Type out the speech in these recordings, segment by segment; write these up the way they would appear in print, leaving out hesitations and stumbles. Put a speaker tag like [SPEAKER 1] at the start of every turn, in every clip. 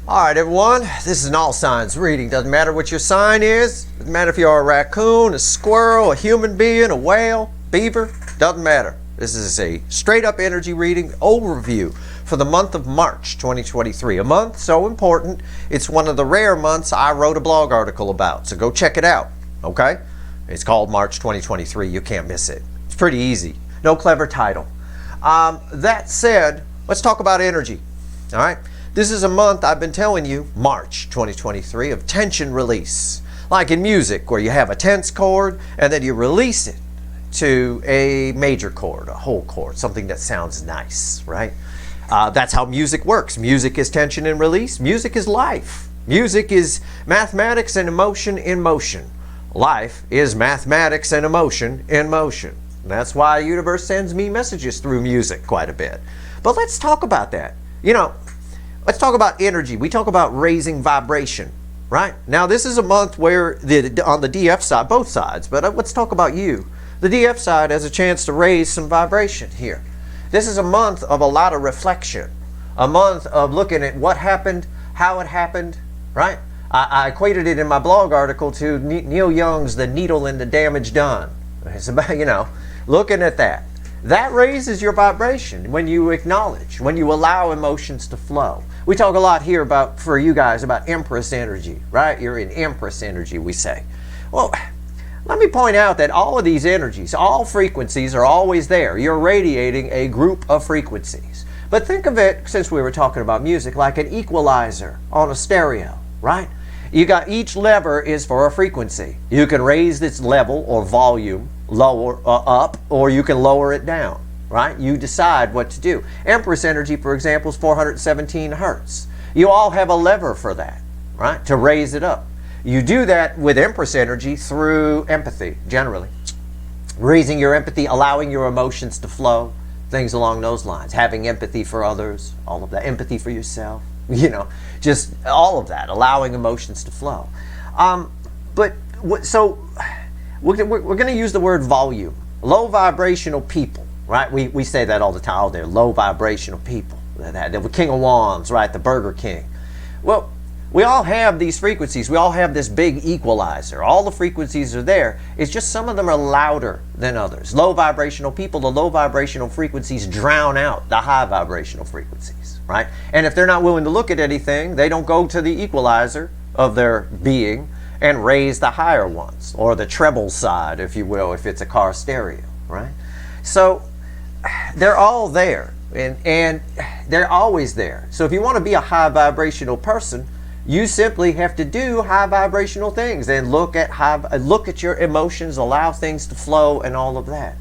[SPEAKER 1] Alright everyone, this is an all signs reading. Doesn't matter what your sign is. Doesn't matter if you're a raccoon, a squirrel, a human being, a whale, beaver. Doesn't matter. This is a straight up energy reading overview for the month of March 2023. A month so important, it's one of the rare months I wrote a blog article about. So go check it out, okay? It's called March 2023. You can't miss it. It's pretty easy. No clever title. That said, let's talk about energy, all right? This is a month, I've been telling you, March 2023, of tension release. Like in music, where you have a tense chord and then you release it to a major chord, a whole chord, something that sounds nice, right? That's how music works. Music is tension and release. Music is life. Music is mathematics and emotion in motion. Life is mathematics and emotion in motion. That's why the universe sends me messages through music quite a bit. But let's talk about that. Let's talk about energy. We talk about raising vibration, right? Now, this is a month where on the DF side, both sides, but let's talk about you. The DF side has a chance to raise some vibration here. This is a month of a lot of reflection, a month of looking at what happened, how it happened, right? I equated it in my blog article to Neil Young's The Needle and the Damage Done. It's about, looking at that. That raises your vibration when you acknowledge, when you allow emotions to flow. We talk a lot here for you guys, about Empress energy, right? You're in Empress energy, we say. Well, let me point out that all of these energies, all frequencies are always there. You're radiating a group of frequencies. But think of it, since we were talking about music, like an equalizer on a stereo, right? You got each lever is for a frequency. You can raise its level or volume up, or you can lower it down, right? You decide what to do. Empress energy, for example, is 417 hertz. You all have a lever for that, right? To raise it up. You do that with Empress energy through empathy, generally. Raising your empathy, allowing your emotions to flow, things along those lines. Having empathy for others, all of that. Empathy for yourself, just all of that, allowing emotions to flow. So we're going to use the word volume. Low vibrational people, right? We say that all the time. Oh, they're low vibrational people. They're the King of Wands, right? The Burger King. Well, we all have these frequencies. We all have this big equalizer. All the frequencies are there. It's just some of them are louder than others. Low vibrational people, the low vibrational frequencies drown out the high vibrational frequencies, right? And if they're not willing to look at anything, they don't go to the equalizer of their being and raise the higher ones, or the treble side, if you will, if it's a car stereo, right? So they're all there, and they're always there. So if you want to be a high vibrational person, you simply have to do high vibrational things and look at your emotions, allow things to flow, and all of that.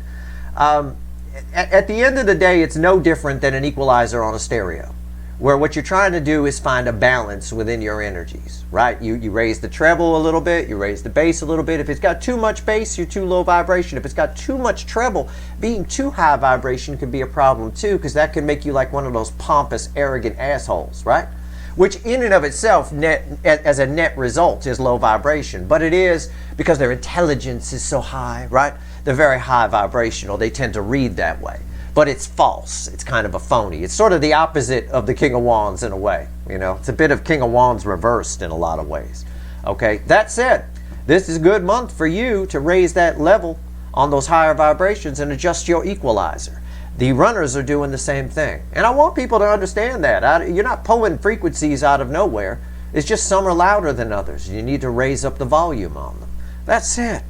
[SPEAKER 1] At the end of the day, it's no different than an equalizer on a stereo, where what you're trying to do is find a balance within your energies, right? You raise the treble a little bit, you raise the bass a little bit. If it's got too much bass, you're too low vibration. If it's got too much treble, being too high vibration can be a problem too, because that can make you like one of those pompous, arrogant assholes, right? Which in and of itself, as a net result, is low vibration. But it is because their intelligence is so high, right? They're very high vibrational. They tend to read that way. But it's false. It's kind of a phony. It's sort of the opposite of the King of Wands in a way. It's a bit of King of Wands reversed in a lot of ways. Okay, that said, this is a good month for you to raise that level on those higher vibrations and adjust your equalizer. The runners are doing the same thing. And I want people to understand that. You're not pulling frequencies out of nowhere. It's just some are louder than others. You need to raise up the volume on them. That's it.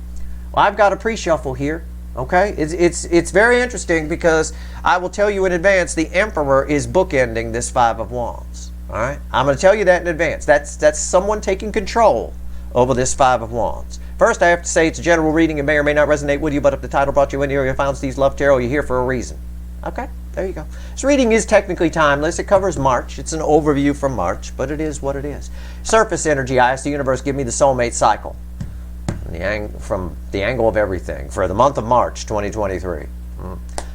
[SPEAKER 1] Well, I've got a pre-shuffle here. Okay? It's very interesting, because I will tell you in advance, the Emperor is bookending this Five of Wands. All right? I'm going to tell you that in advance. That's someone taking control over this Five of Wands. First, I have to say it's a general reading. It may or may not resonate with you, but if the title brought you in here, you found Steve's Love Tarot, you're here for a reason. Okay, there you go. This reading is technically timeless. It covers March. It's an overview from March, but it is what it is. Surface energy. I asked the universe, give me the soulmate cycle from the angle of everything for the month of March 2023.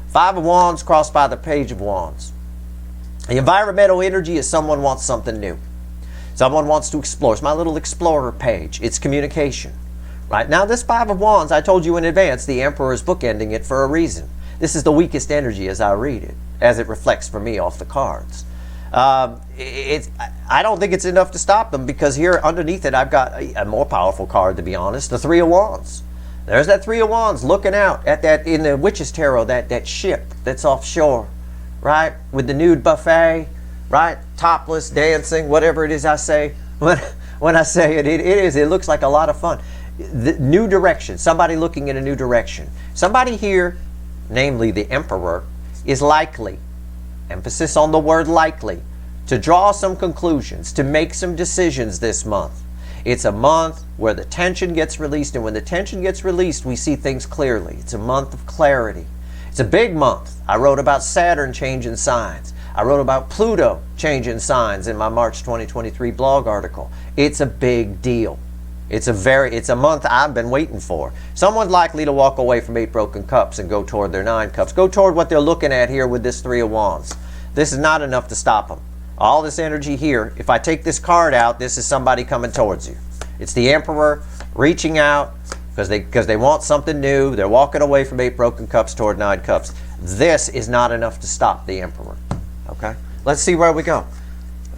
[SPEAKER 1] Five of Wands crossed by the Page of Wands. The environmental energy is someone wants something new. Someone wants to explore. It's my little explorer page. It's communication. Right now, this Five of Wands, I told you in advance, the Emperor is bookending it for a reason. This is the weakest energy as I read it, as it reflects for me off the cards. I don't think it's enough to stop them, because here underneath it I've got a more powerful card, to be honest, the Three of Wands. There's that Three of Wands looking out at that, in the Witch's Tarot, that ship that's offshore, right? With the nude buffet, right? Topless, dancing, whatever it is I say. When I say it, it looks like a lot of fun. The new direction, somebody looking in a new direction. Somebody here, namely the Emperor, is likely, emphasis on the word likely, to draw some conclusions, to make some decisions this month. It's a month where the tension gets released, and when the tension gets released, we see things clearly. It's a month of clarity. It's a big month. I wrote about Saturn changing signs. I wrote about Pluto changing signs in my March 2023 blog article. It's a big deal. It's a month I've been waiting for. Someone's likely to walk away from 8 broken cups and go toward their 9 cups. Go toward what they're looking at here with this Three of Wands. This is not enough to stop them. All this energy here, if I take this card out, this is somebody coming towards you. It's the Emperor reaching out because they want something new. They're walking away from 8 broken cups toward 9 cups. This is not enough to stop the Emperor. Okay? Let's see where we go.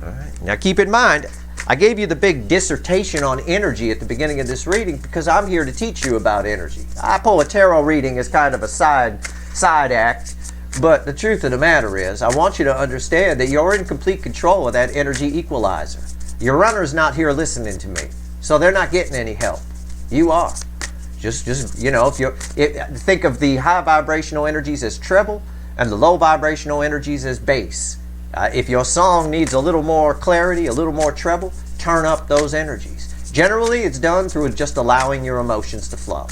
[SPEAKER 1] All right. Now keep in mind, I gave you the big dissertation on energy at the beginning of this reading because I'm here to teach you about energy. I pull a tarot reading as kind of a side act, but the truth of the matter is I want you to understand that you're in complete control of that energy equalizer. Your runner's not here listening to me, so they're not getting any help. You are. Just you know, think of the high vibrational energies as treble and the low vibrational energies as bass. If your song needs a little more clarity, a little more treble, turn up those energies. Generally, it's done through just allowing your emotions to flow.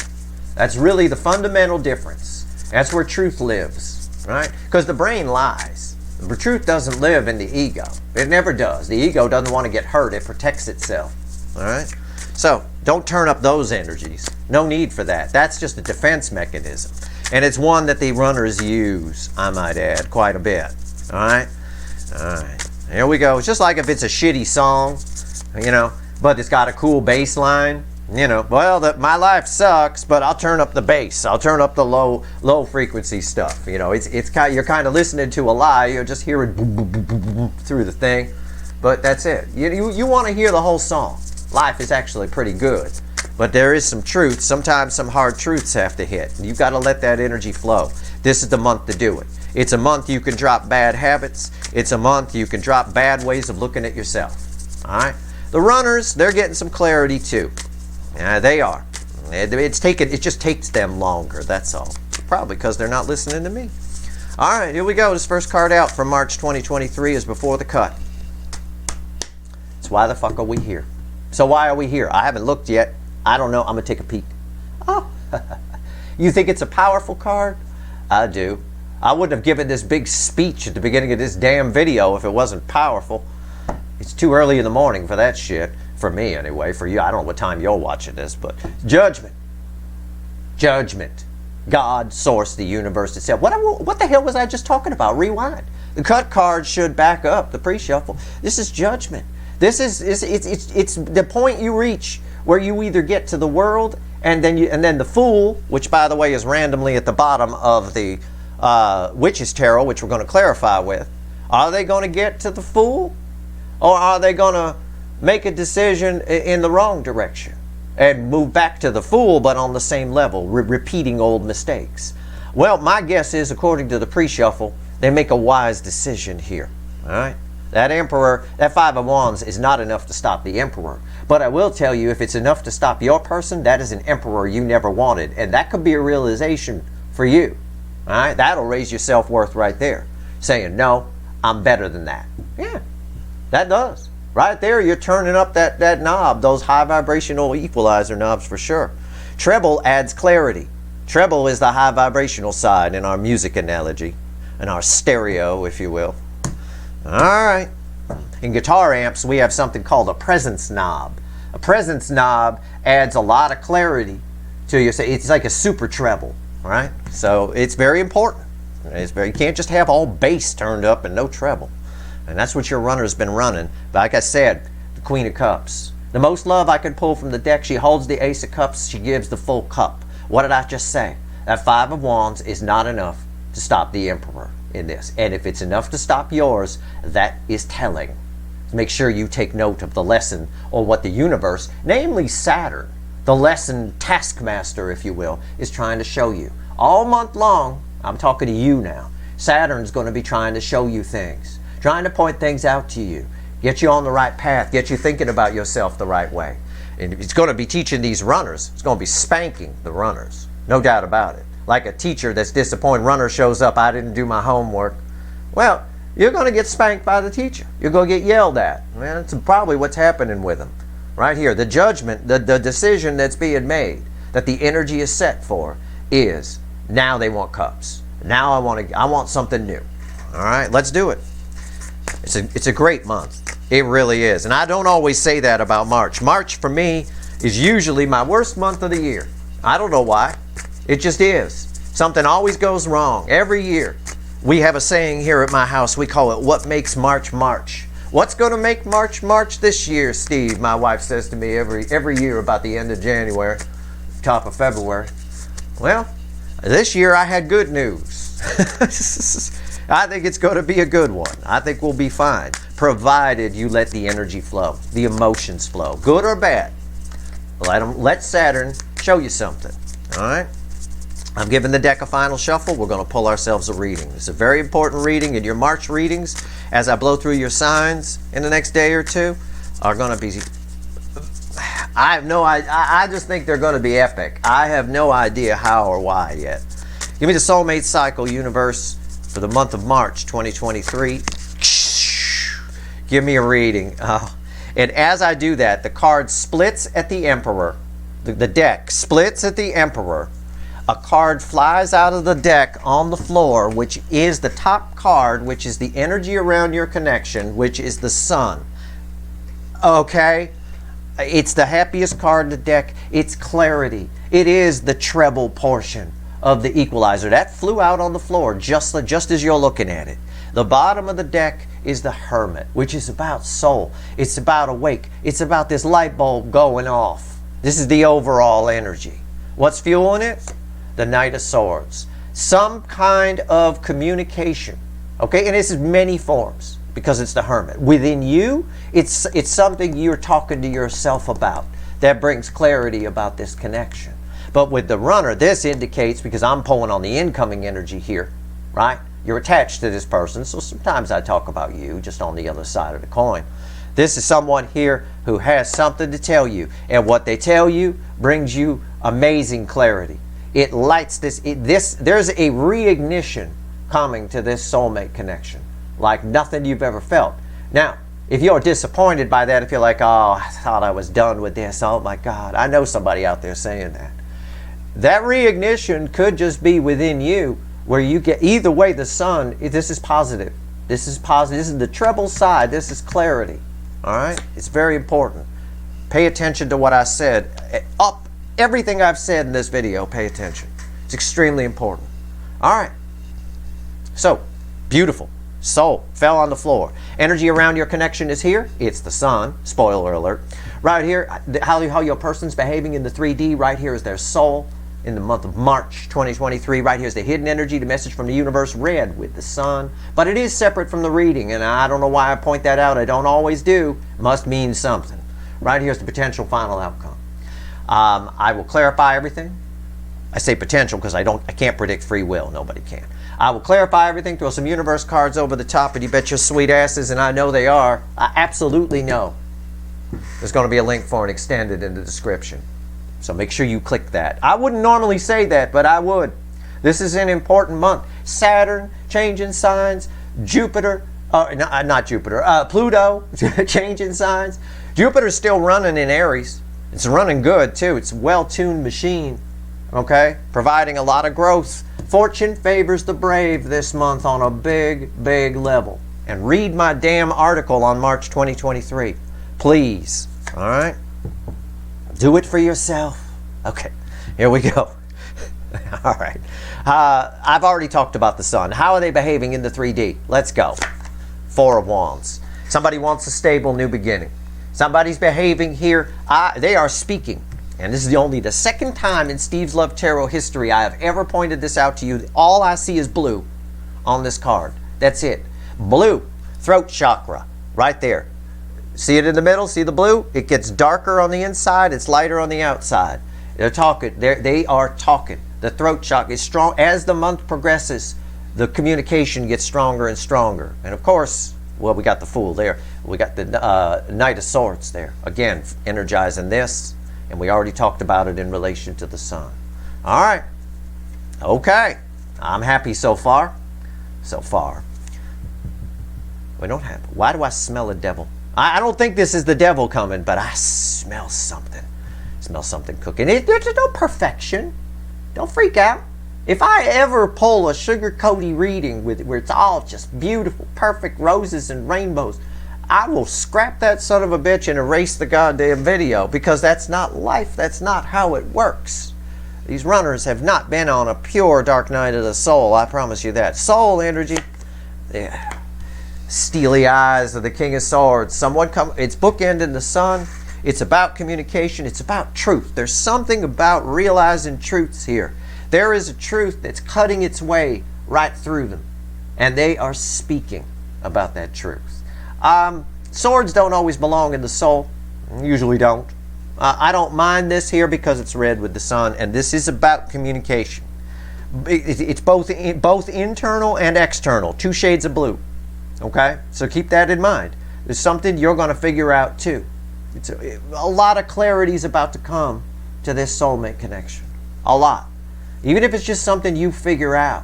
[SPEAKER 1] That's really the fundamental difference. That's where truth lives, right? Because the brain lies. The truth doesn't live in the ego. It never does. The ego doesn't want to get hurt. It protects itself, all right? So don't turn up those energies. No need for that. That's just a defense mechanism. And it's one that the runners use, I might add, quite a bit, all right? All right, here we go. It's just like if it's a shitty song, you know, but it's got a cool bass line, you know, well, my life sucks, but I'll turn up the bass. I'll turn up the low frequency stuff. You know, you're kind of listening to a lie. You're just hearing boom, boom, boom, boom, boom through the thing, but that's it. You want to hear the whole song. Life is actually pretty good, but there is some truth. Sometimes some hard truths have to hit. You've got to let that energy flow. This is the month to do it. It's a month you can drop bad habits. It's a month you can drop bad ways of looking at yourself. All right? The runners, they're getting some clarity too. They are. It just takes them longer, that's all. Probably because they're not listening to me. All right, here we go. This first card out from March 2023 is Before the Cut. It's Why the Fuck Are We Here? So why are we here? I haven't looked yet. I don't know. I'm going to take a peek. Oh, you think it's a powerful card? I do. I wouldn't have given this big speech at the beginning of this damn video if it wasn't powerful. It's too early in the morning for that shit. For me, anyway. For you, I don't know what time you're watching this, but judgment. Judgment. God, source, the universe itself. What the hell was I just talking about? Rewind. The cut card should back up the pre-shuffle. This is judgment. This is it's the point you reach where you either get to the world and then the Fool, which by the way is randomly at the bottom of the Witch's Tarot, which we're going to clarify with. Are they going to get to the Fool, or are they going to make a decision in the wrong direction and move back to the Fool, but on the same level, repeating old mistakes? Well, my guess is, according to the pre-shuffle, they make a wise decision here. All right. That Emperor, that Five of Wands is not enough to stop the Emperor. But I will tell you, if it's enough to stop your person, that is an Emperor you never wanted. And that could be a realization for you. All right? That'll raise your self-worth right there. Saying, no, I'm better than that. Yeah, that does. Right there, you're turning up that knob, those high vibrational equalizer knobs for sure. Treble adds clarity. Treble is the high vibrational side in our music analogy, in our stereo, if you will. All right. In guitar amps, we have something called a presence knob. A presence knob adds a lot of clarity to you. It's like a super treble, right? So it's very important. You can't just have all bass turned up and no treble. And that's what your runner's been running. But like I said, the Queen of Cups. The most love I could pull from the deck, she holds the Ace of Cups, she gives the full cup. What did I just say? That Five of Wands is not enough to stop the Emperor. in this. And if it's enough to stop yours, that is telling. Make sure you take note of the lesson, or what the universe, namely Saturn, the lesson taskmaster, if you will, is trying to show you. All month long, I'm talking to you now, Saturn's going to be trying to show you things, trying to point things out to you, get you on the right path, get you thinking about yourself the right way. And it's going to be teaching these runners. It's going to be spanking the runners. No doubt about it. Like a teacher that's disappointed, runner shows up, I didn't do my homework. Well, you're going to get spanked by the teacher. You're going to get yelled at. Man, that's probably what's happening with them. Right here, the judgment, the decision that's being made, that the energy is set for, is now they want cups. Now I want something new. All right, let's do it. It's a great month. It really is. And I don't always say that about March. March for me is usually my worst month of the year. I don't know why. It just is. Something always goes wrong every year. We have a saying here at my house. We call it, what makes March March? What's going to make March March this year, Steve? My wife says to me every year about the end of January, top of February. Well, this year I had good news. I think it's going to be a good one. I think we'll be fine, provided you let the energy flow, the emotions flow, good or bad. Let Saturn show you something. All right? I'm giving the deck a final shuffle. We're going to pull ourselves a reading. It's a very important reading, and your March readings, as I blow through your signs in the next day or two, are going to be... I just think they're going to be epic. I have no idea how or why yet. Give me the soulmate cycle, universe, for the month of March 2023. Give me a reading. And as I do that, the card splits at the Emperor. The deck splits at the Emperor. A card flies out of the deck on the floor, which is the top card, which is the energy around your connection, which is the Sun. Okay? It's the happiest card in the deck. It's clarity. It is the treble portion of the equalizer. That flew out on the floor just as you're looking at it. The bottom of the deck is the Hermit, which is about soul. It's about awake. It's about this light bulb going off. This is the overall energy. What's fueling it? The Knight of Swords. Some kind of communication. Okay? And this is many forms, because it's the Hermit. Within you, it's something you're talking to yourself about that brings clarity about this connection. But with the runner, this indicates, because I'm pulling on the incoming energy here, right? You're attached to this person, so sometimes I talk about you just on the other side of the coin. This is someone here who has something to tell you, and what they tell you brings you amazing clarity. It lights there's a reignition coming to this soulmate connection, like nothing you've ever felt. Now, if you're disappointed by that, if you're like, oh, I thought I was done with this, oh my God, I know somebody out there saying that. That reignition could just be within you, where you get, either way, the Sun, this is positive. This is positive. This is the treble side. This is clarity. All right? It's very important. Pay attention to what I said. Everything I've said in this video, pay attention. It's extremely important. All right. So, beautiful. Soul fell on the floor. Energy around your connection is here. It's the Sun. Spoiler alert. Right here, how your person's behaving in the 3D. Right here is their soul. In the month of March 2023, right here is the hidden energy, the message from the universe, red with the Sun. But it is separate from the reading, and I don't know why I point that out. I don't always do. Must mean something. Right here is the potential final outcome. I will clarify everything. I say potential because I can't predict free will. Nobody can. I will clarify everything, throw some universe cards over the top, and you bet your sweet asses, and I know they are. I absolutely know. There's going to be a link for an extended in the description. So make sure you click that. I wouldn't normally say that, but I would. This is an important month. Saturn changing signs. Jupiter, not Jupiter, Pluto changing signs. Jupiter's still running in Aries. It's running good too. It's a well-tuned machine. Okay? Providing a lot of growth. Fortune favors the brave this month on a big, big level. And read my damn article on March 2023. Please. All right? Do it for yourself. Okay, here we go. All right. I've already talked about the Sun. How are they behaving in the 3D? Let's go. Four of Wands. Somebody wants a stable new beginning. Somebody's behaving here. They are speaking. And this is only the second time in Steve's Love Tarot history I have ever pointed this out to you. All I see is blue on this card. That's it. Blue, throat chakra, right there. See it in the middle? See the blue? It gets darker on the inside. It's lighter on the outside. They're talking. They are talking. The throat chakra is strong. As the month progresses, the communication gets stronger and stronger. And of course, well, we got the Fool there. We got the Knight of Swords there. Again, energizing this. And we already talked about it in relation to the sun. All right. Okay. I'm happy so far. So far. We don't have. Why do I smell a devil? I don't think this is the devil coming, but I smell something. I smell something cooking. There's no perfection. Don't freak out. If I ever pull a sugar-coated reading where it's all just beautiful, perfect roses and rainbows, I will scrap that son of a bitch and erase the goddamn video, because that's not life. That's not how it works. These runners have not been on a pure dark night of the soul. I promise you that. Soul energy. Yeah. Steely eyes of the King of Swords. It's bookending the sun. It's about communication. It's about truth. There's something about realizing truths here. There is a truth that's cutting its way right through them. And they are speaking about that truth. Swords don't always belong in the soul. Usually don't. I don't mind this here because it's red with the sun. And this is about communication. It's both internal and external. 2 shades of blue. Okay, so keep that in mind. There's something you're going to figure out too. It's a lot of clarity is about to come to this soulmate connection. A lot. Even if it's just something you figure out.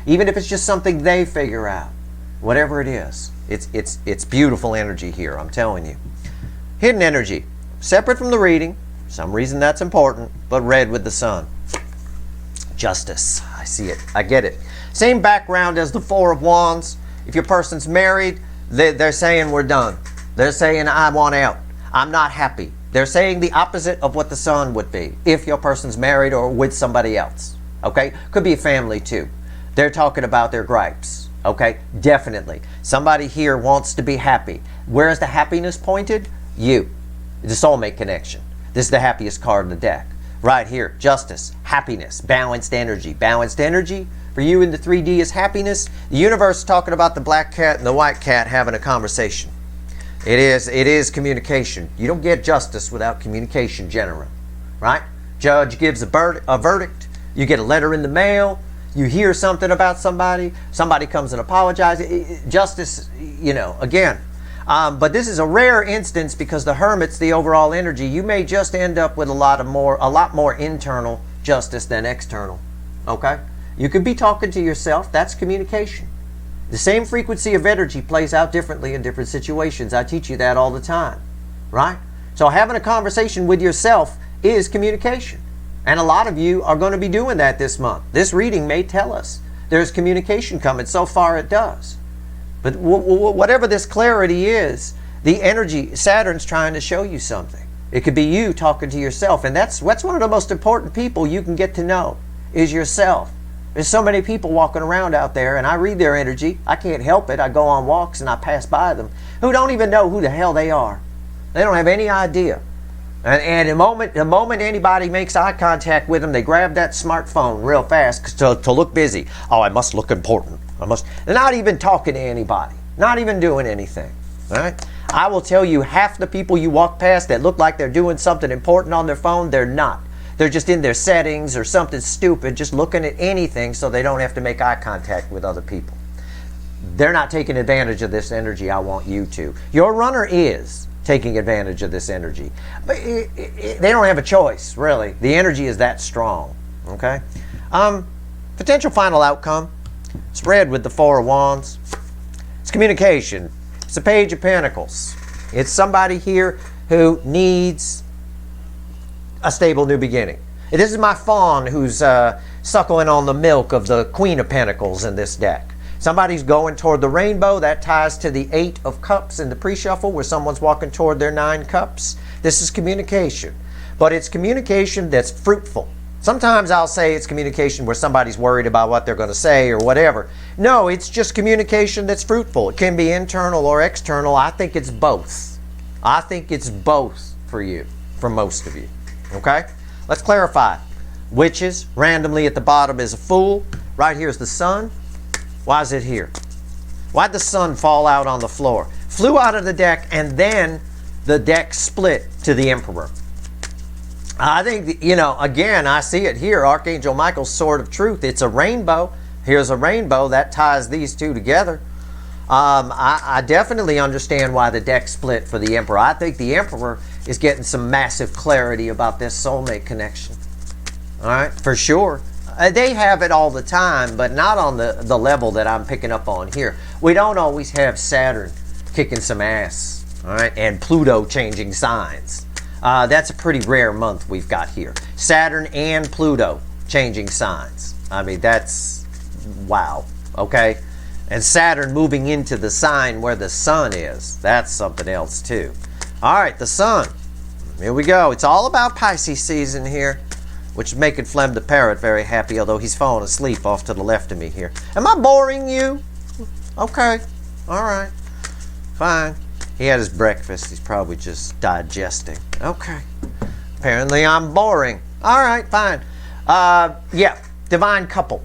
[SPEAKER 1] Even if it's just something they figure out. Whatever it is. It's beautiful energy here, I'm telling you. Hidden energy. Separate from the reading. For some reason that's important. But red with the sun. Justice. I see it. I get it. Same background as the Four of Wands. If your person's married, they're saying we're done. They're saying I want out. I'm not happy. They're saying the opposite of what the sun would be if your person's married or with somebody else. Okay? Could be a family too. They're talking about their gripes. Okay? Definitely. Somebody here wants to be happy. Where is the happiness pointed? You. The soulmate connection. This is the happiest card in the deck. Right here. Justice. Happiness. Balanced energy. Balanced energy. For you in the 3D is happiness. The universe is talking about the black cat and the white cat having a conversation. It is communication. You don't get justice without communication, generally. Right? Judge gives a verdict. You get a letter in the mail. You hear something about somebody. Somebody comes and apologizes. Justice, again. But this is a rare instance because the Hermit's the overall energy. You may just end up with a lot more internal justice than external. Okay? You could be talking to yourself. That's communication. The same frequency of energy plays out differently in different situations. I teach you that all the time. Right? So having a conversation with yourself is communication. And a lot of you are going to be doing that this month. This reading may tell us there's communication coming. So far it does. But whatever this clarity is, the energy, Saturn's trying to show you something. It could be you talking to yourself. And that's one of the most important people you can get to know is yourself. There's so many people walking around out there, and I read their energy. I can't help it. I go on walks and I pass by them who don't even know who the hell they are. They don't have any idea. And the moment anybody makes eye contact with them, they grab that smartphone real fast to look busy. Oh, I must look important. They're not even talking to anybody. Not even doing anything. All right? I will tell you, half the people you walk past that look like they're doing something important on their phone, they're not. They're just in their settings or something stupid, just looking at anything so they don't have to make eye contact with other people. They're not taking advantage of this energy. I want you to. Your runner is taking advantage of this energy. But they don't have a choice, really. The energy is that strong. Okay? Potential final outcome. It's red with the Four of Wands. It's communication. It's the Page of Pentacles. It's somebody here who needs a stable new beginning. This is my fawn who's suckling on the milk of the Queen of Pentacles in this deck. Somebody's going toward the rainbow. That ties to the 8 of Cups in the pre-shuffle where someone's walking toward their 9 cups. This is communication. But it's communication that's fruitful. Sometimes I'll say it's communication where somebody's worried about what they're going to say or whatever. No, it's just communication that's fruitful. It can be internal or external. I think it's both. I think it's both for you, for most of you. Okay? Let's clarify. Witches, randomly at the bottom is a Fool. Right here is the Sun. Why is it here? Why'd the sun fall out on the floor? Flew out of the deck, and then the deck split to the Emperor. I think, again, I see it here. Archangel Michael's sword of truth. It's a rainbow. Here's a rainbow that ties these two together. I definitely understand why the deck split for the Emperor. I think the Emperor is getting some massive clarity about this soulmate connection. All right, for sure. They have it all the time, but not on the level that I'm picking up on here. We don't always have Saturn kicking some ass, all right, and Pluto changing signs. That's a pretty rare month we've got here. Saturn and Pluto changing signs. I mean, that's wow, okay? And Saturn moving into the sign where the sun is. That's something else too. All right, the sun. Here we go. It's all about Pisces season here, which is making Flem the Parrot very happy, although he's falling asleep off to the left of me here. Am I boring you? Okay. All right. Fine. He had his breakfast. He's probably just digesting. Okay. Apparently I'm boring. All right, fine. Yeah, divine couple.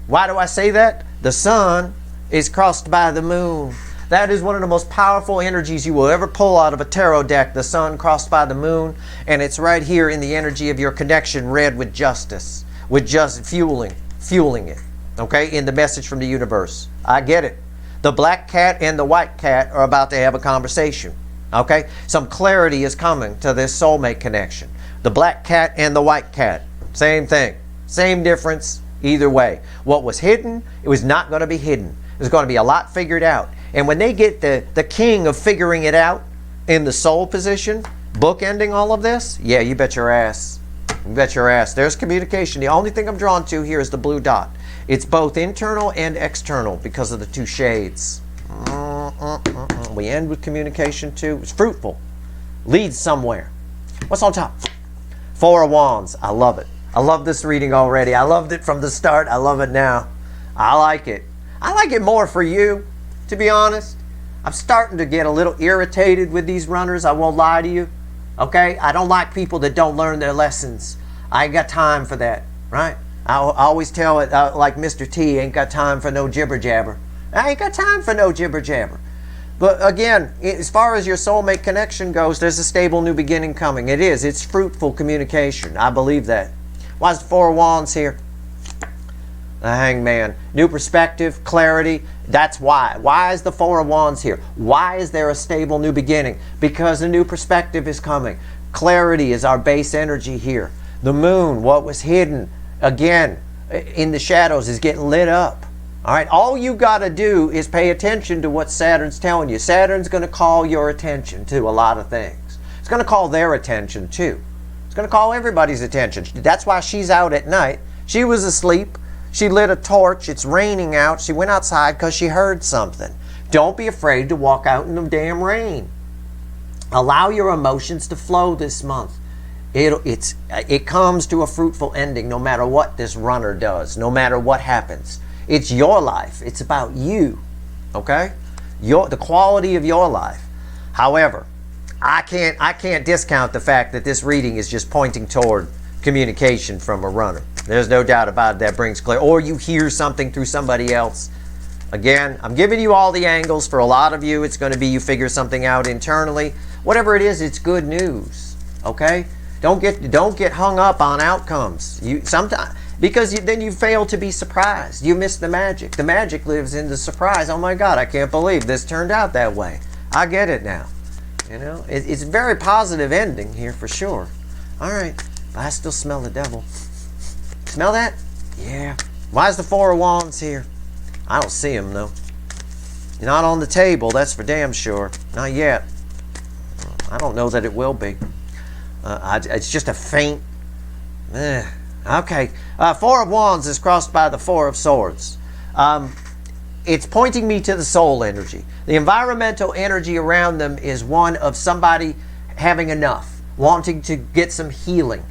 [SPEAKER 1] Why do I say that? The sun is crossed by the moon. That is one of the most powerful energies you will ever pull out of a tarot deck. The sun crossed by the moon, and it's right here in the energy of your connection, red with justice, with just fueling it, okay, in the message from the universe. I get it. The black cat and the white cat are about to have a conversation, okay? Some clarity is coming to this soulmate connection. The black cat and the white cat, same thing, same difference, either way. What was hidden, it was not going to be hidden. There's going to be a lot figured out. And when they get the king of figuring it out in the soul position, bookending all of this, yeah, you bet your ass. You bet your ass. There's communication. The only thing I'm drawn to here is the blue dot. It's both internal and external because of the two shades. We end with communication too. It's fruitful. Leads somewhere. What's on top? Four of Wands. I love it. I love this reading already. I loved it from the start. I love it now. I like it. I like it more for you, to be honest. I'm starting to get a little irritated with these runners. I won't lie to you. Okay? I don't like people that don't learn their lessons. I ain't got time for that, right? I always tell it like Mr. T, ain't got time for no jibber jabber. I ain't got time for no jibber jabber. But again, as far as your soulmate connection goes, there's a stable new beginning coming. It is. It's fruitful communication. I believe that. Why is the Four of Wands here? The Hangman. New perspective, clarity. That's why. Why is the Four of Wands here? Why is there a stable new beginning? Because a new perspective is coming. Clarity is our base energy here. The moon, what was hidden, again, in the shadows, is getting lit up. All right, all you got to do is pay attention to what Saturn's telling you. Saturn's going to call your attention to a lot of things. It's going to call their attention too. It's going to call everybody's attention. That's why she's out at night. She was asleep. She lit a torch. It's raining out. She went outside because she heard something. Don't be afraid to walk out in the damn rain. Allow your emotions to flow this month. It comes to a fruitful ending no matter what this runner does, no matter what happens. It's your life. It's about you, okay? The quality of your life. However, I can't discount the fact that this reading is just pointing toward communication from a runner. There's no doubt about it. That brings clarity. Or you hear something through somebody else. Again, I'm giving you all the angles. For a lot of you, it's going to be you figure something out internally. Whatever it is, it's good news, okay? Don't get hung up on outcomes. Because then you fail to be surprised. You miss the magic. The magic lives in the surprise. Oh my God, I can't believe this turned out that way. I get it now. You know, it's a very positive ending here for sure. All right, but I still smell the devil. Smell that? Yeah. Why is the Four of Wands here? I don't see him though. Not on the table, that's for damn sure. Not yet. I don't know that it will be. It's just a faint. Okay. Four of Wands is crossed by the Four of Swords. It's pointing me to the soul energy. The environmental energy around them is one of somebody having enough, wanting to get some healing.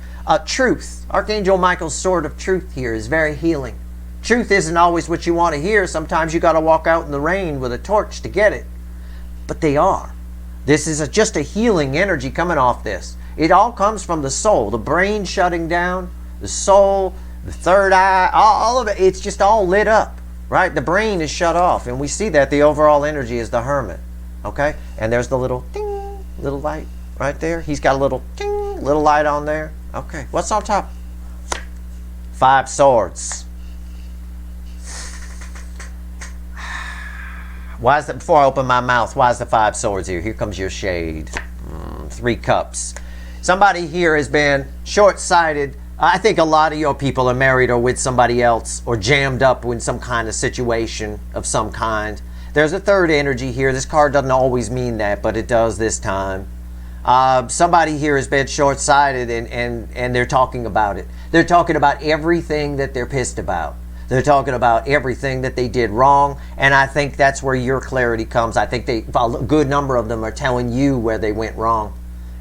[SPEAKER 1] Truth. Archangel Michael's sword of truth here is very healing. Truth isn't always what you want to hear. Sometimes you got to walk out in the rain with a torch to get it. But they are. This is just a healing energy coming off this. It all comes from the soul. The brain shutting down, the soul, the third eye, all of it. It's just all lit up. right? The brain is shut off, and we see that the overall energy is the Hermit, okay? And there's the little ding, little light right there. He's got a little ding, little light on there. Okay, what's on top? 5 swords. Why is that? Before I open my mouth, why is the 5 swords here? Here comes your shade. 3 cups. Somebody here has been short-sighted. I think a lot of your people are married or with somebody else or jammed up in some kind of situation of some kind. There's a 3rd energy here. This card doesn't always mean that, but it does this time. Somebody here has been short-sighted and they're talking about it. They're talking about everything that they're pissed about. They're talking about everything that they did wrong, and I think that's where your clarity comes. I think a good number of them are telling you where they went wrong,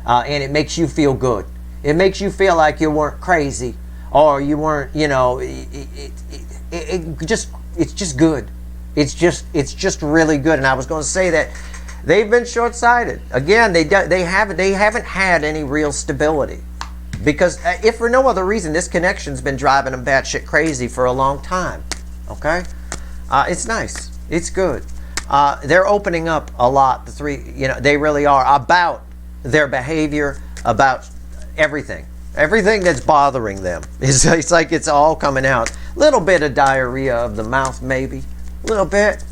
[SPEAKER 1] and it makes you feel good. It makes you feel like you weren't crazy, or you weren't, you know, it's just good. It's just really good. And I was going to say that they've been short-sighted. Again, they haven't had any real stability. Because if for no other reason, this connection's been driving them batshit crazy for a long time. Okay? It's nice. It's good. They're opening up a lot. The 3, you know, they really are, about their behavior, about everything. Everything that's bothering them. It's like it's all coming out. Little bit of diarrhea of the mouth, maybe. A little bit.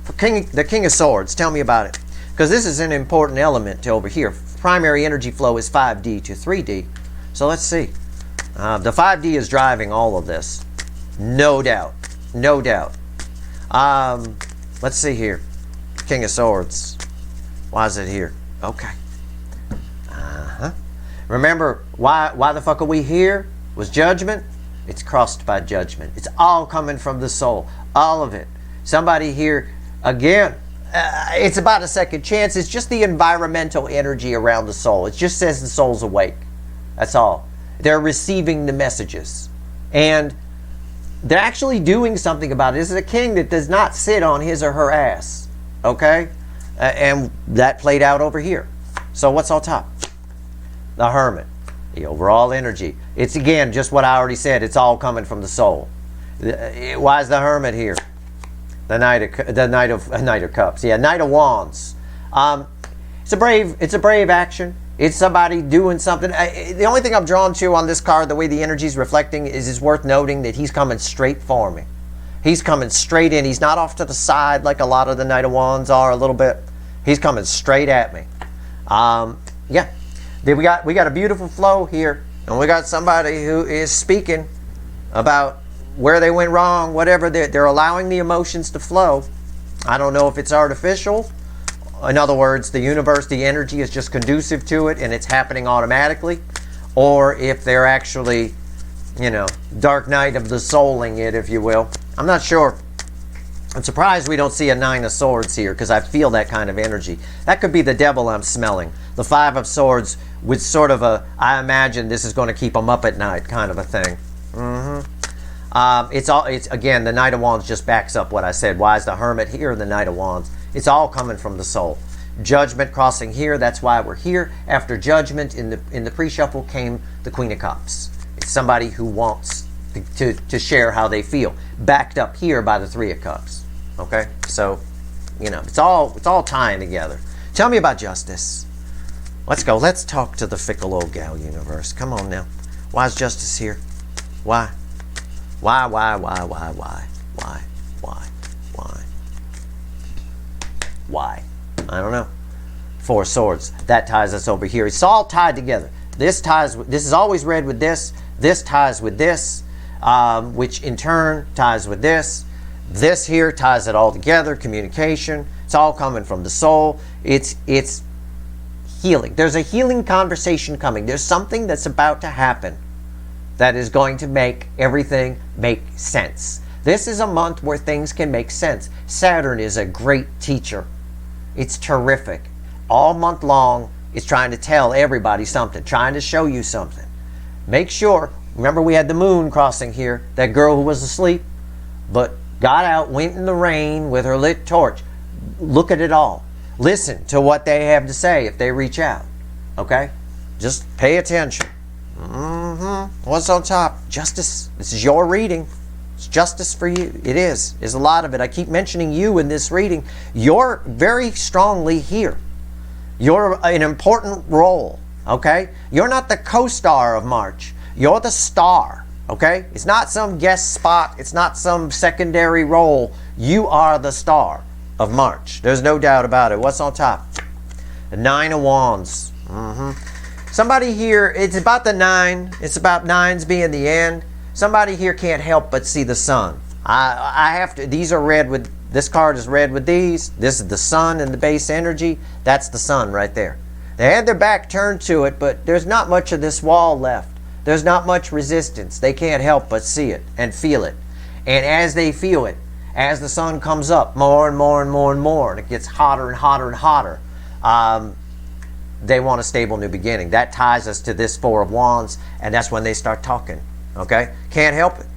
[SPEAKER 1] For the King of Swords, tell me about it. Because this is an important element over here. Primary energy flow is 5D to 3D. So let's see. The 5D is driving all of this. No doubt. No doubt. Let's see here. King of Swords. Why is it here? Okay. Remember, why the fuck are we here? Was judgment? It's crossed by judgment. It's all coming from the soul. All of it. Somebody here, again, it's about a second chance. It's just the environmental energy around the soul. It just says the soul's awake. That's all. They're receiving the messages. And they're actually doing something about it. This is a king that does not sit on his or her ass. Okay? And that played out over here. So what's on top? The Hermit. The overall energy. It's again just what I already said. It's all coming from the soul. Why is the Hermit here? The Knight of Cups. Yeah, Knight of Wands. It's a brave action. It's somebody doing something. The only thing I'm drawn to on this card, the way the energy is reflecting, is it's worth noting that he's coming straight for me. He's coming straight in. He's not off to the side like a lot of the Knight of Wands are a little bit. He's coming straight at me. Yeah. We got a beautiful flow here. And we got somebody who is speaking about where they went wrong, whatever. They're allowing the emotions to flow. I don't know if it's artificial. In other words, the universe, the energy is just conducive to it and it's happening automatically. Or if they're actually, you know, dark night of the souling it, if you will. I'm not sure. I'm surprised we don't see a 9 of Swords here because I feel that kind of energy. That could be the devil I'm smelling. The 5 of Swords with sort of a, I imagine this is going to keep them up at night kind of a thing. It's again, the Knight of Wands just backs up what I said. Why is the Hermit here and the Knight of Wands? It's all coming from the soul. Judgment crossing here. That's why we're here. After judgment in the pre-shuffle came the Queen of Cups. It's somebody who wants to share how they feel. Backed up here by the 3 of Cups. Okay? So, you know, it's all tying together. Tell me about justice. Let's go. Let's talk to the fickle old gal universe. Come on now. Why is justice here? Why? Why? Why? I don't know. 4 swords. That ties us over here. It's all tied together. This is always read with this. This ties with this, which in turn ties with this. This here ties it all together. Communication. It's all coming from the soul. It's healing. There's a healing conversation coming. There's something that's about to happen that is going to make everything make sense. This is a month where things can make sense. Saturn is a great teacher. It's terrific. All month long, it's trying to tell everybody something, trying to show you something. Make sure, remember we had the moon crossing here, that girl who was asleep, but got out, went in the rain with her lit torch. Look at it all. Listen to what they have to say if they reach out. Okay? Just pay attention. What's on top? Justice. This is your reading. It's justice for you. It is. There's a lot of it. I keep mentioning you in this reading. You're very strongly here. You're an important role, okay? You're not the co-star of March. You're the star, okay? It's not some guest spot. It's not some secondary role. You are the star of March. There's no doubt about it. What's on top? The 9 of Wands. Somebody here, it's about the 9. It's about 9s being the end. Somebody here can't help but see the sun. I have to, these are red with, this card is red with these. This is the sun and the base energy. That's the sun right there. They had their back turned to it, but there's not much of this wall left. There's not much resistance. They can't help but see it and feel it. And as they feel it, as the sun comes up more and more and more and more, and it gets hotter and hotter and hotter, they want a stable new beginning. That ties us to this 4 of Wands, and that's when they start talking. Okay? Can't help it.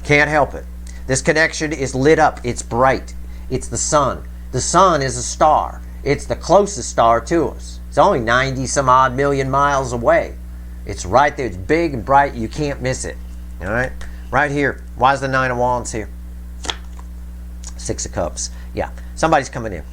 [SPEAKER 1] Can't help it. This connection is lit up. It's bright. It's the sun. The sun is a star. It's the closest star to us. It's only 90 some odd million miles away. It's right there. It's big and bright. You can't miss it. All right? Right here. Why is the 9 of Wands here? 6 of Cups. Yeah. Somebody's coming in.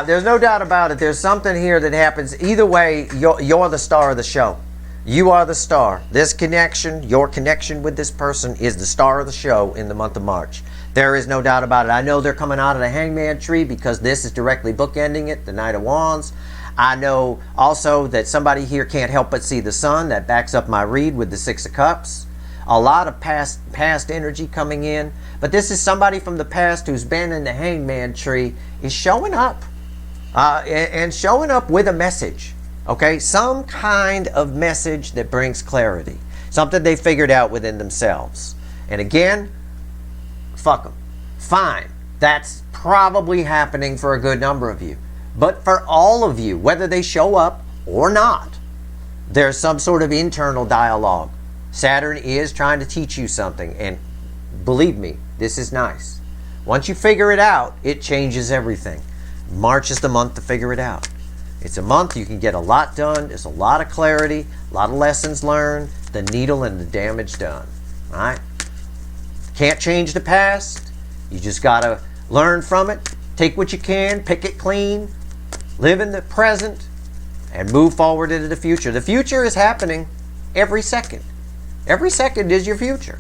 [SPEAKER 1] There's no doubt about it. There's something here that happens. Either way, you're the star of the show. You are the star. This connection, your connection with this person, is the star of the show in the month of March. There is no doubt about it. I know they're coming out of the Hangman tree because this is directly bookending it, the Knight of Wands. I know also that somebody here can't help but see the sun. That backs up my read with the 6 of Cups. A lot of past energy coming in. But this is somebody from the past who's been in the Hangman tree is showing up. And showing up with a message. Okay? Some kind of message that brings clarity. Something they figured out within themselves. And again, fuck them. Fine. That's probably happening for a good number of you. But for all of you, whether they show up or not, there's some sort of internal dialogue. Saturn is trying to teach you something. And believe me, this is nice. Once you figure it out, it changes everything. March is the month to figure it out. It's a month you can get a lot done. There's a lot of clarity, a lot of lessons learned, the needle and the damage done. All right? Can't change the past. You just got to learn from it. Take what you can, pick it clean, live in the present, and move forward into the future. The future is happening every second. Every second is your future.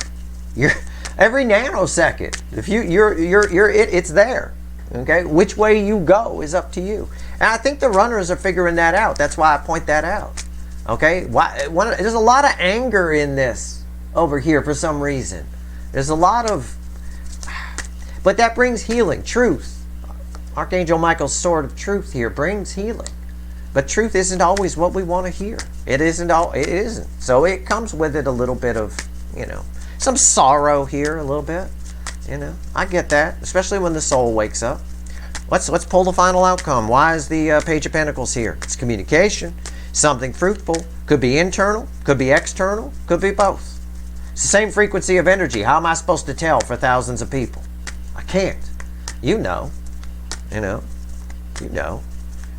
[SPEAKER 1] Every nanosecond. It's there. Okay? Which way you go is up to you. And I think the runners are figuring that out. That's why I point that out. Okay? There's a lot of anger in this over here for some reason. There's a lot of... But that brings healing. Truth. Archangel Michael's sword of truth here brings healing. But truth isn't always what we want to hear. It isn't. So it comes with it a little bit of, some sorrow here a little bit. I get that, especially when the soul wakes up. Let's pull the final outcome. Why is the Page of Pentacles here? It's communication, something fruitful. Could be internal, could be external, could be both. It's the same frequency of energy. How am I supposed to tell for thousands of people? I can't. You know.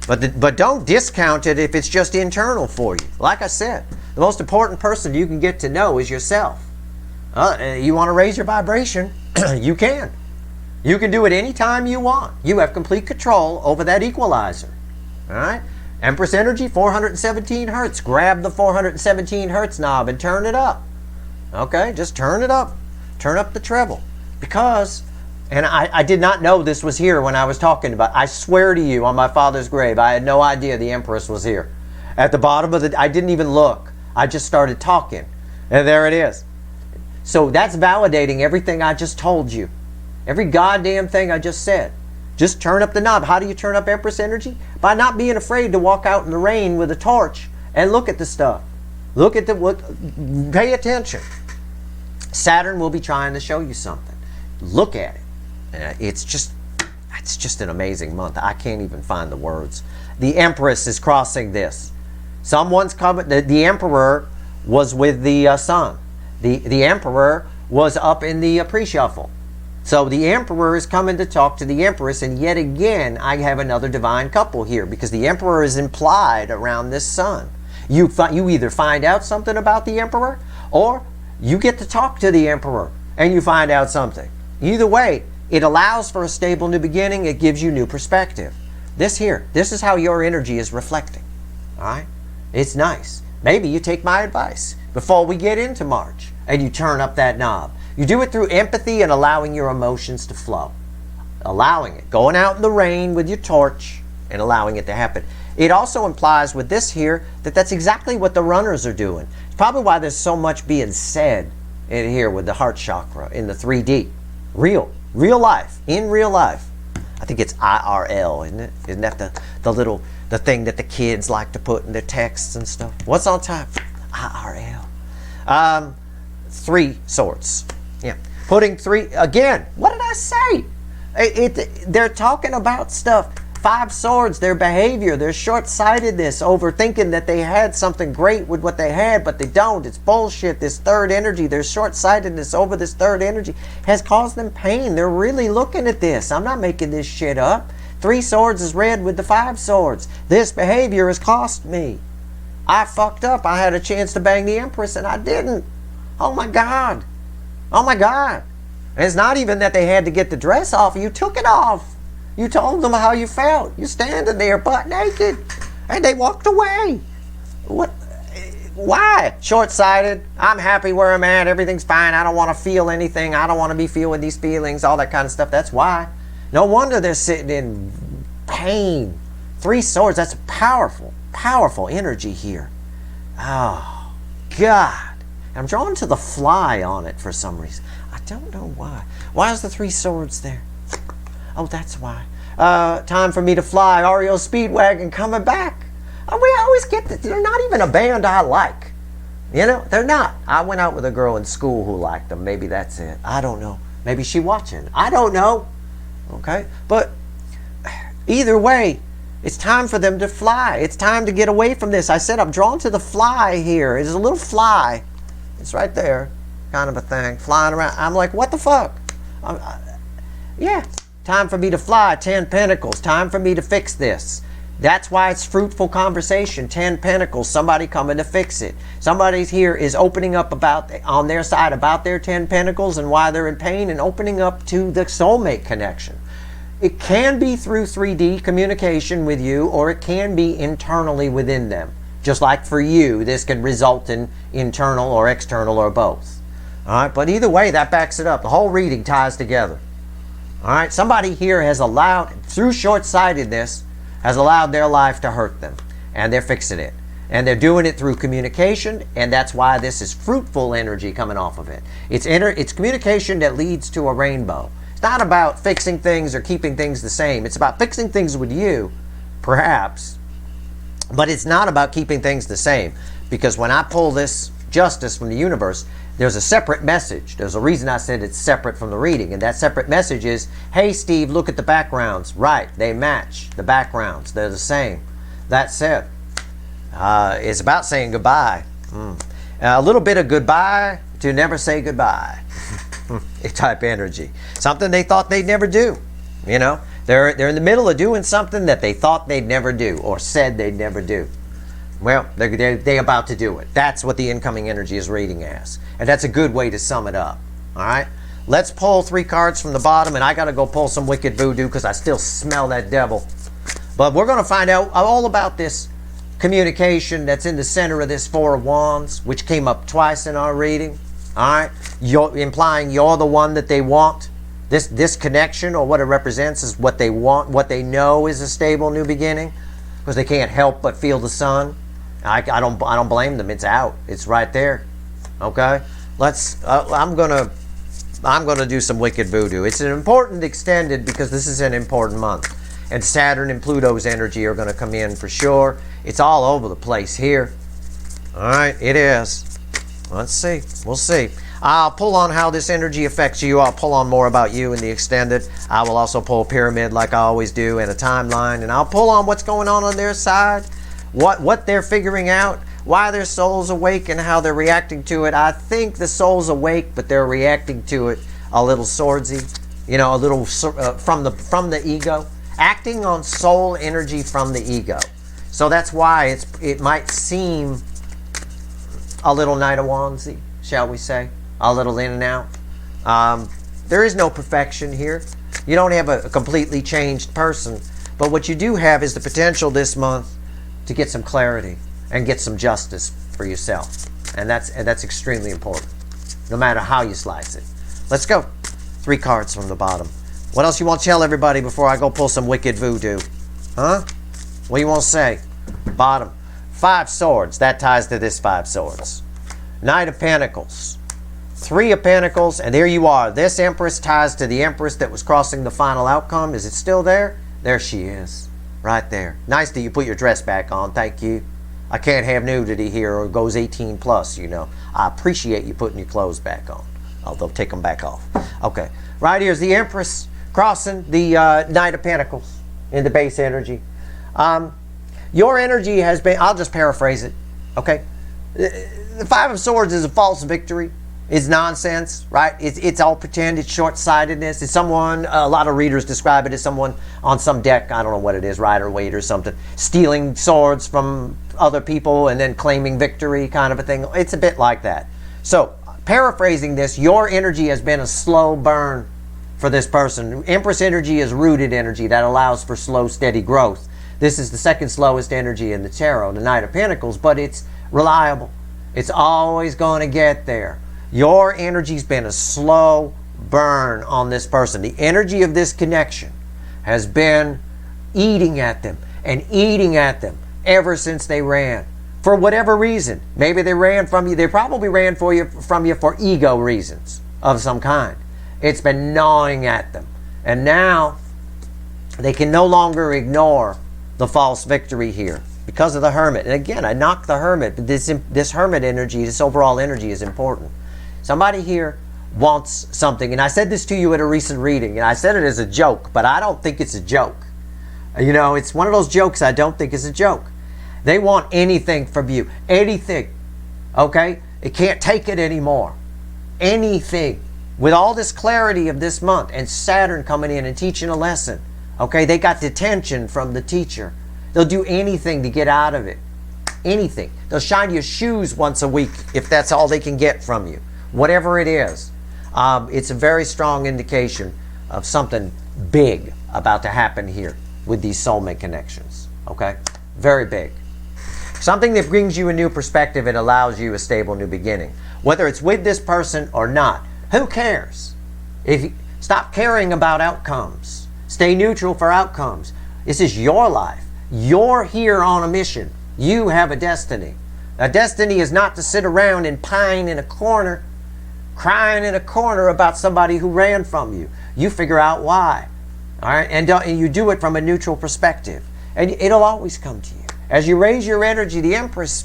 [SPEAKER 1] But don't discount it if it's just internal for you. Like I said, the most important person you can get to know is yourself. You want to raise your vibration? You can. You can do it anytime you want. You have complete control over that equalizer. All right? Empress energy, 417 hertz. Grab the 417 hertz knob and turn it up. Okay? Just turn it up. Turn up the treble. Because... And I did not know this was here when I was talking about it. I swear to you, on my father's grave, I had no idea the Empress was here. At the bottom of I didn't even look. I just started talking. And there it is. So that's validating everything I just told you. Every goddamn thing I just said. Just turn up the knob. How do you turn up Empress energy? By not being afraid to walk out in the rain with a torch and look at the stuff. Look at pay attention. Saturn will be trying to show you something. Look at it. It's just an amazing month. I can't even find the words. The Empress is crossing this. Someone's coming. The Emperor was with the Sun. The Emperor was up in the pre-shuffle. So the Emperor is coming to talk to the Empress, and yet again, I have another divine couple here because the Emperor is implied around this Sun. You either find out something about the Emperor, or you get to talk to the Emperor. and you find out something. Either way, it allows for a stable new beginning. It gives you new perspective. This is how your energy is reflecting. All right? It's nice. Maybe you take my advice before we get into March and you turn up that knob. You do it through empathy and allowing your emotions to flow. Allowing it. Going out in the rain with your torch and allowing it to happen. It also implies with this here that that's exactly what the runners are doing. It's probably why there's so much being said in here with the heart chakra in the 3D. Real life, in real life. I think it's IRL, isn't it? Isn't that the thing that the kids like to put in their texts and stuff? What's on top? IRL. 3 swords. Yeah. Putting 3, again, what did I say? They're talking about stuff. 5 swords, their behavior, their short-sightedness over thinking that they had something great with what they had, but they don't. It's bullshit. This third energy, their short-sightedness over this third energy has caused them pain. They're really looking at this. I'm not making this shit up. 3 swords is red with the 5 swords. This behavior has cost me. I fucked up. I had a chance to bang the Empress and I didn't. Oh my God. Oh my God. And it's not even that they had to get the dress off. You took it off. You told them how you felt. You're standing there butt naked. And they walked away. What? Why? Short-sighted. I'm happy where I'm at. Everything's fine. I don't want to feel anything. I don't want to be feeling these feelings. All that kind of stuff. That's why. No wonder they're sitting in pain. 3 swords. That's powerful. Powerful energy here. Oh, God. I'm drawn to the fly on it for some reason. I don't know why. Why is the 3 swords there? Oh, that's why. Time for me to fly. REO Speedwagon coming back. We always get that. They're not even a band I like. You know, they're not. I went out with a girl in school who liked them. Maybe that's it. I don't know. Maybe she watching. I don't know. Okay? But either way, it's time for them to fly. It's time to get away from this. I said I'm drawn to the fly here. It's a little fly. It's right there. Kind of a thing. Flying around. I'm like, what the fuck? Yeah. Time for me to fly. 10 Pentacles. Time for me to fix this. That's why it's fruitful conversation. 10 Pentacles. Somebody coming to fix it. Somebody here is opening up on their side about their 10 Pentacles and why they're in pain and opening up to the soulmate connection. It can be through 3D communication with you, or it can be internally within them. Just like for you, this can result in internal or external or both. All right, but either way, that backs it up. The whole reading ties together. All right, somebody here has allowed, through short-sightedness, has allowed their life to hurt them, and they're fixing it. And they're doing it through communication, and that's why this is fruitful energy coming off of it. It's communication that leads to a rainbow. It's not about fixing things or keeping things the same. It's about fixing things with you, perhaps, but it's not about keeping things the same. Because when I pull this justice from the universe, there's a separate message. There's a reason I said it's separate from the reading. And that separate message is, hey, Steve, look at the backgrounds. Right, they match. The backgrounds, they're the same. That's it. It's about saying goodbye. A little bit of goodbye to never say goodbye. Type energy. Something they thought they'd never do. You know, they're in the middle of doing something that they thought they'd never do or said they'd never do. Well, they're about to do it. That's what the incoming energy is reading as. And that's a good way to sum it up. All right? Let's pull 3 cards from the bottom, and I got to go pull some wicked voodoo because I still smell that devil. But we're going to find out all about this communication that's in the center of this 4 of Wands, which came up twice in our reading. All right? Implying you're the one that they want. This connection, or what it represents, is what they want, what they know is a stable new beginning, because they can't help but feel the sun. I don't blame them. It's out. It's right there. Okay. I'm gonna do some wicked voodoo. It's an important extended because this is an important month, and Saturn and Pluto's energy are going to come in for sure. It's all over the place here. All right, it is. Let's see. We'll see. I'll pull on how this energy affects you. I'll pull on more about you in the extended. I will also pull a pyramid like I always do, and a timeline, and I'll pull on what's going on their side, what they're figuring out, why their soul's awake, and how they're reacting to it. I think the soul's awake, but they're reacting to it a little swordsy, you know, a little from the ego, acting on soul energy from the ego. So that's why it might seem a little Knight of Wandsy, shall we say, a little in and out. There is no perfection here. You don't have a completely changed person. But what you do have is the potential this month to get some clarity and get some justice for yourself. And that's extremely important, no matter how you slice it. Let's go. 3 cards from the bottom. What else you want to tell everybody before I go pull some wicked voodoo? Huh? What do you want to say? Bottom. 5 swords. That ties to this 5 swords. Knight of Pentacles. 3 of Pentacles. And there you are. This Empress ties to the Empress that was crossing the final outcome. Is it still there? There she is. Right there. Nice that you put your dress back on. Thank you. I can't have nudity here or it goes 18 plus, you know. I appreciate you putting your clothes back on. Although take them back off. Okay. Right here is the Empress crossing the Knight of Pentacles in the base energy. Your energy has been, I'll just paraphrase it, okay? The 5 of Swords is a false victory. It's nonsense, right? It's all pretend. It's short-sightedness. It's someone, a lot of readers describe it as someone on some deck, I don't know what it is, Rider Waite or something, stealing swords from other people and then claiming victory kind of a thing. It's a bit like that. So, paraphrasing this, your energy has been a slow burn for this person. Empress energy is rooted energy that allows for slow, steady growth. This is the second slowest energy in the tarot, the Knight of Pentacles, but it's reliable. It's always going to get there. Your energy's been a slow burn on this person. The energy of this connection has been eating at them and eating at them ever since they ran. For whatever reason. Maybe they ran from you. They probably ran from you for ego reasons of some kind. It's been gnawing at them. And now they can no longer ignore the false victory here because of the Hermit. And again, I knocked the Hermit. But this Hermit energy, this overall energy is important. Somebody here wants something. And I said this to you at a recent reading. And I said it as a joke, but I don't think it's a joke. You know, it's one of those jokes I don't think is a joke. They want anything from you. Anything. Okay? It can't take it anymore. Anything. With all this clarity of this month and Saturn coming in and teaching a lesson. Okay? They got detention from the teacher. They'll do anything to get out of it. Anything. They'll shine your shoes once a week if that's all they can get from you. Whatever it is. It's a very strong indication of something big about to happen here with these soulmate connections. Okay? Very big. Something that brings you a new perspective and allows you a stable new beginning. Whether it's with this person or not, who cares? Stop caring about outcomes. Stay neutral for outcomes. This is your life. You're here on a mission. You have a destiny. A destiny is not to sit around and pine in a corner, crying in a corner about somebody who ran from you. You figure out why. All right? And you do it from a neutral perspective. And it'll always come to you. As you raise your energy, the Empress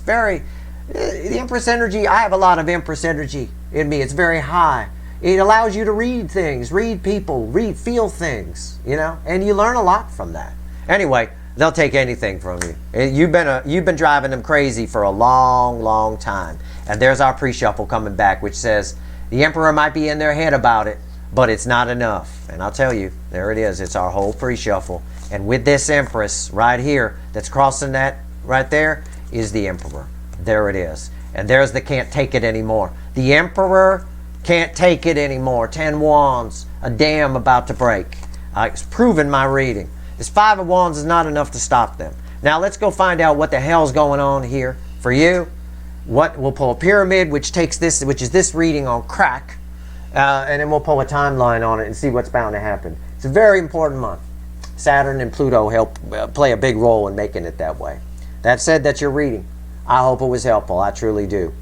[SPEAKER 1] energy, I have a lot of Empress energy in me. It's very high. It allows you to read things, read people, feel things, you know, and you learn a lot from that. Anyway, they'll take anything from you. You've been driving them crazy for a long, long time. And there's our pre-shuffle coming back, which says the Emperor might be in their head about it, but it's not enough. And I'll tell you, there it is. It's our whole pre-shuffle. And with this Empress right here that's crossing that right there is the Emperor. There it is. And there's the can't take it anymore. The Emperor can't take it anymore. 10 wands, a dam about to break. It's proven my reading. This 5 of wands is not enough to stop them. Now let's go find out what the hell's going on here for you. We'll pull a pyramid, which is this reading on crack. And then we'll pull a timeline on it and see what's bound to happen. It's a very important month. Saturn and Pluto play a big role in making it that way. That said, that's your reading. I hope it was helpful. I truly do.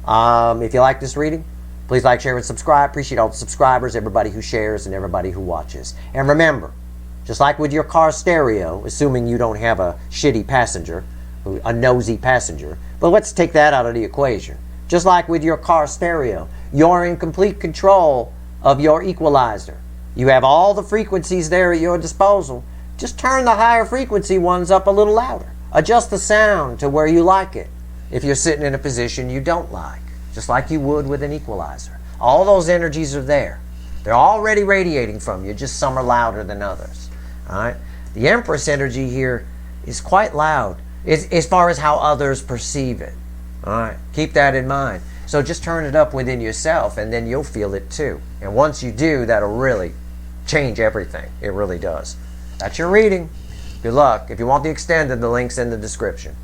[SPEAKER 1] If you like this reading, please like, share, and subscribe. Appreciate all the subscribers, everybody who shares, and everybody who watches. And remember, just like with your car stereo, assuming you don't have a shitty passenger, a nosy passenger, but let's take that out of the equation. Just like with your car stereo, you're in complete control of your equalizer. You have all the frequencies there at your disposal. Just turn the higher frequency ones up a little louder. Adjust the sound to where you like it if you're sitting in a position you don't like, just like you would with an equalizer. All those energies are there. They're already radiating from you, just some are louder than others. All right? The Empress energy here is quite loud as far as how others perceive it. All right? Keep that in mind. So just turn it up within yourself, and then you'll feel it too. And once you do, that'll really change everything. It really does. That's your reading. Good luck. If you want the extended, the link's in the description.